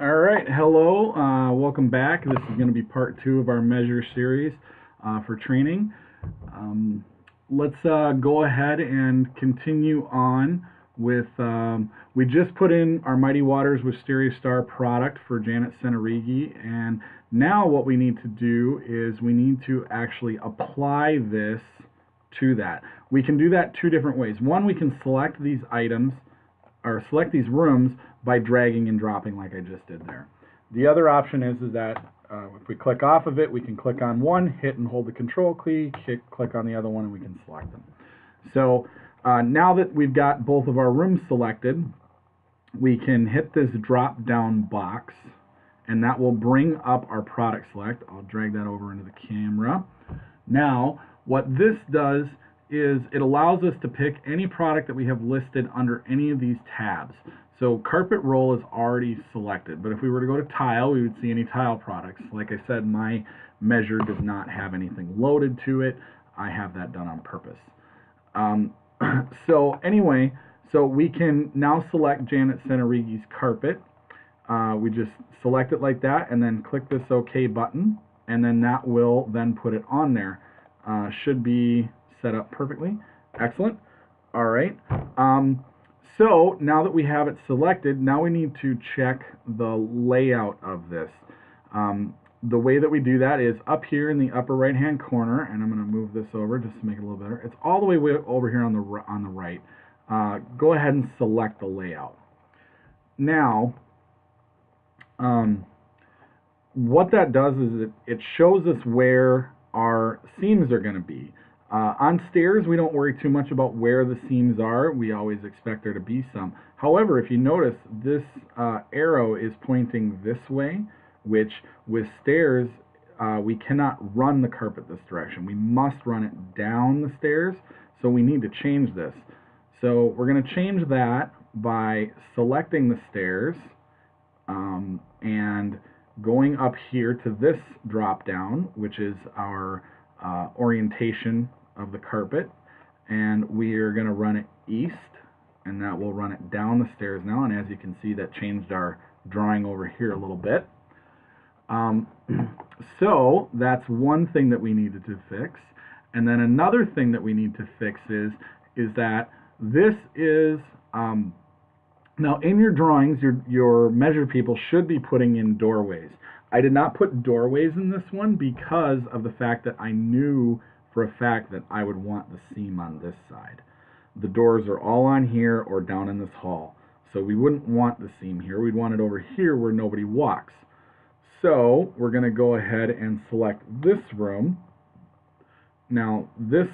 All right, hello, welcome back. This is going to be part two of our measure series for training. Um, let's go ahead and continue on with. We just put in our Mighty Waters with StereoStar product for Janet Senerigi, and now what we need to do is we need to actually apply this to that. We can do that two different ways. One, we can select these items or select these rooms by dragging and dropping like I just did there. The other option is that if we click off of it, we can click on one, hit and hold the control key, click on the other one, and we can select them. So now that we've got both of our rooms selected, we can hit this drop down box and that will bring up our product select. I'll drag that over into the camera. Now what this does is it allows us to pick any product that we have listed under any of these tabs. So carpet roll is already selected, but if we were to go to tile, we would see any tile products. Like I said, my measure does not have anything loaded to it. I have that done on purpose. So anyway, so we can now select Janet Senerigi's carpet. We just select it like that and then click this OK button, and then that will then put it on there. Should be set up perfectly. Excellent. All right. So now that we have it selected, now we need to check the layout of this. The way that we do that is up here in the upper right hand corner, and I'm going to move this over just to make it a little better. It's all the way over here on the right. Go ahead and select the layout. Now, what that does is it shows us where our seams are going to be. On stairs, we don't worry too much about where the seams are. We always expect there to be some. However, if you notice, this arrow is pointing this way, which with stairs, we cannot run the carpet this direction. We must run it down the stairs, so we need to change this. So we're going to change that by selecting the stairs and going up here to this drop down, which is our orientation of the carpet, and we are going to run it east, and that will run it down the stairs now. And as you can see, that changed our drawing over here a little bit. So that's one thing that we needed to fix. And then another thing that we need to fix is that this is now in your drawings, your measure people should be putting in doorways. I did not put doorways in this one because of the fact that I knew for a fact that I would want the seam on this side. The doors are all on here or down in this hall. So we wouldn't want the seam here. We'd want it over here where nobody walks. So we're going to go ahead and select this room. Now this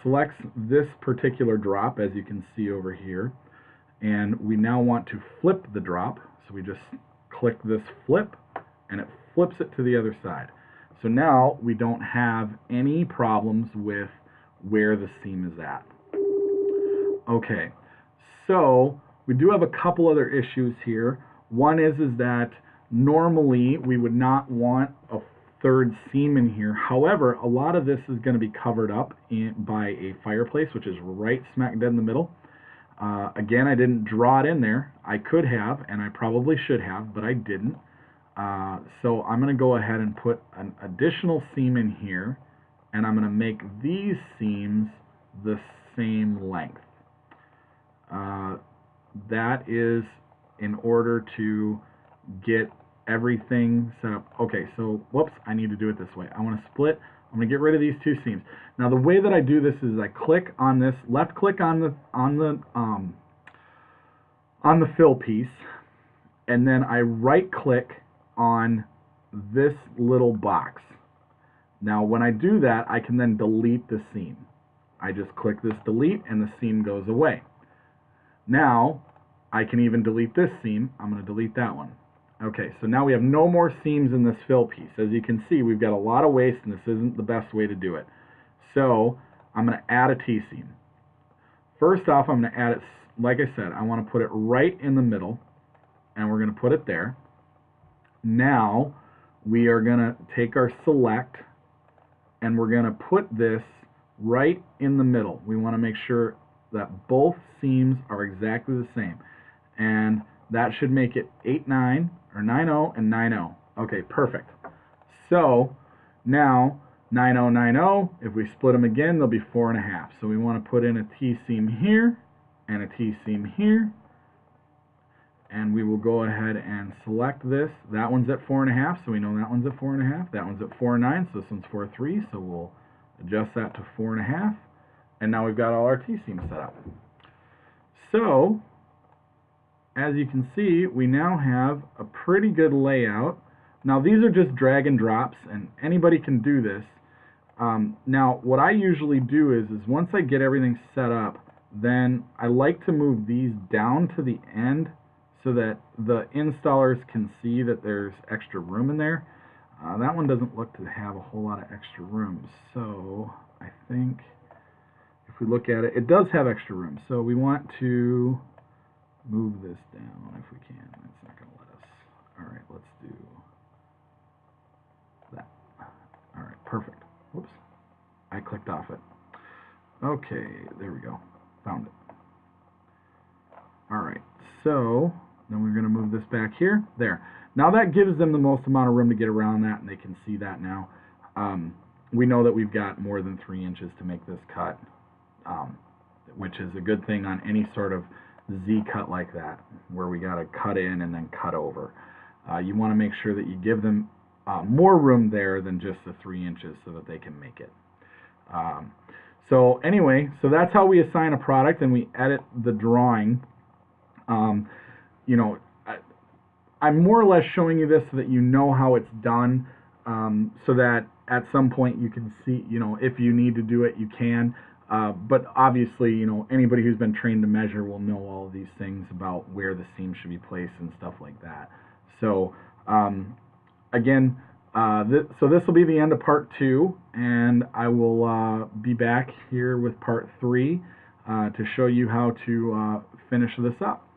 selects this particular drop, as you can see over here. And we now want to flip the drop. So we just click this flip, and it flips it to the other side. So now we don't have any problems with where the seam is at. Okay, so we do have a couple other issues here. One is that normally we would not want a third seam in here. However, a lot of this is going to be covered up by a fireplace, which is right smack dead in the middle. Again, I didn't draw it in there. I could have, and I probably should have, but I didn't. So I'm going to go ahead and put an additional seam in here, and I'm going to make these seams the same length. That is in order to get everything set up. Okay, so whoops, I need to do it this way. I want to split. I'm going to get rid of these two seams. Now the way that I do this is I click on this, left click on the fill piece, and then I right click on this little box. Now when I do that, I can then delete the seam. I just click this delete and the seam goes away. Now I can even delete this seam. I'm going to delete that one. Okay, so now we have no more seams in this fill piece. As you can see, we've got a lot of waste, and this isn't the best way to do it. So I'm going to add a T-seam. First off, I'm going to add it, like I said, I want to put it right in the middle, and we're going to put it there. Now we are going to take our select, and we're going to put this right in the middle. We want to make sure that both seams are exactly the same. And that should make it 8-9 or 9-0 and 9-0. Okay, perfect. So now 9-0, 9-0. If we split them again, they'll be 4.5. So we want to put in a T-seam here and a T-seam here. And we will go ahead and select this. That one's at 4.5, so we know that one's at 4.5. That one's at 4-9, so this one's 4-3, so we'll adjust that to 4.5. And now we've got all our T-seams set up. So, as you can see, we now have a pretty good layout. Now these are just drag and drops, and anybody can do this. Now what I usually do is once I get everything set up, then I like to move these down to the end so that the installers can see that there's extra room in there. That one doesn't look to have a whole lot of extra room, so I think if we look at it, it does have extra room. So we want to move this down if we can. It's not going to let us. All right, let's do that. All right, perfect. Whoops, I clicked off it. Okay, there we go. Found it. All right, so then we're going to move this back here. There. Now that gives them the most amount of room to get around that, and they can see that now. We know that we've got more than 3 inches to make this cut, which is a good thing on any sort of Z cut like that, where we got to cut in and then cut over. You want to make sure that you give them more room there than just the 3 inches so that they can make it. So anyway, so that's how we assign a product and we edit the drawing. You know, I'm more or less showing you this so that you know how it's done, so that at some point you can see, you know, if you need to do it, you can. But obviously, you know, anybody who's been trained to measure will know all of these things about where the seam should be placed and stuff like that. So, again, so this will be the end of part 2, and I will be back here with part 3 to show you how to finish this up.